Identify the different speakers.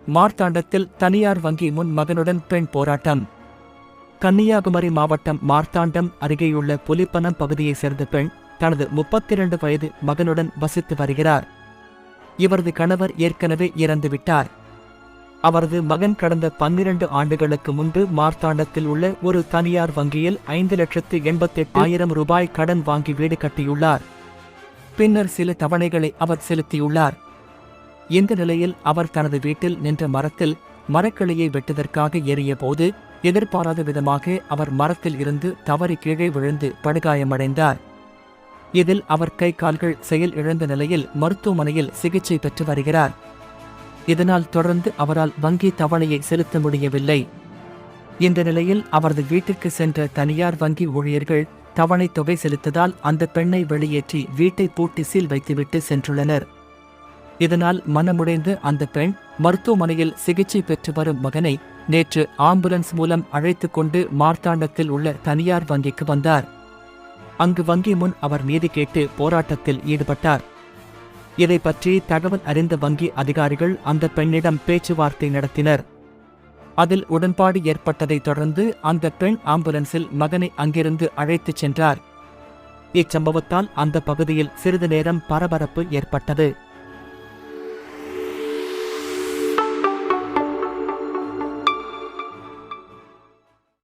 Speaker 1: மார்த்தாண்டத்தில் தனியார் வங்கி முன் மகனுடன் பெண் போராட்டம். கன்னியாகுமரி மாவட்டம் மார்த்தாண்டம் அருகேயுள்ள புலிப்பனம் பகுதியைச் சேர்ந்த பெண் தனது 32 வயது மகனுடன் வசித்து வருகிறார். இவரது கணவர் ஏற்கனவே இறந்துவிட்டார். அவரது மகன் கடந்த 12 ஆண்டுகளுக்கு முன்பு மார்த்தாண்டத்தில் உள்ள ஒரு தனியார் வங்கியில் 5,88,000 ரூபாய் கடன் வாங்கி வீடு கட்டியுள்ளார். பின்னர் சில தவணைகளை அவர் செலுத்தியுள்ளார். இந்த நிலையில் அவர் தனது வீட்டில் நின்ற மரத்தில் மரக்கிளையை வெட்டுவதற்காக ஏறிய போது எதிர்பாராத விதமாக அவர் மரத்தில் இருந்து தவறி கீழே விழுந்து படுகாயமடைந்தார். இதில் அவர் கை கால்கள் செயல் இழந்த நிலையில் மருத்துவமனையில் சிகிச்சை பெற்று வருகிறார். இதனால் தொடர்ந்து அவரால் வங்கி தவணையை செலுத்த முடியவில்லை. இந்த நிலையில் அவரது வீட்டிற்கு சென்ற தனியார் வங்கி ஊழியர்கள் தவணை தொகை செலுத்ததால் அந்த பெண்ணை வெளியேற்றி வீட்டை பூட்டி சீல் வைத்துவிட்டு சென்றுள்ளனர். இதனால் மனமுடைந்து அந்த பெண் மருத்துவமனையில் சிகிச்சை பெற்று வரும் மகனை நேற்று ஆம்புலன்ஸ் மூலம் அழைத்து கொண்டு மார்த்தாண்டத்தில் உள்ள தனியார் வங்கிக்கு வந்தார். அங்கு வங்கி முன் அவர் நீதி கேட்டு போராட்டத்தில் ஈடுபட்டார். இதை பற்றி தகவல் அறிந்த வங்கி அதிகாரிகள் அந்த பெண்ணிடம் பேச்சுவார்த்தை நடத்தினர். அதில் உடன்பாடு ஏற்பட்டதைத் தொடர்ந்து அந்த பெண் ஆம்புலன்ஸில் மகனை அங்கிருந்து அழைத்துச் சென்றார். இச்சம்பவத்தால் அந்த பகுதியில் சிறிது நேரம் பரபரப்பு ஏற்பட்டது.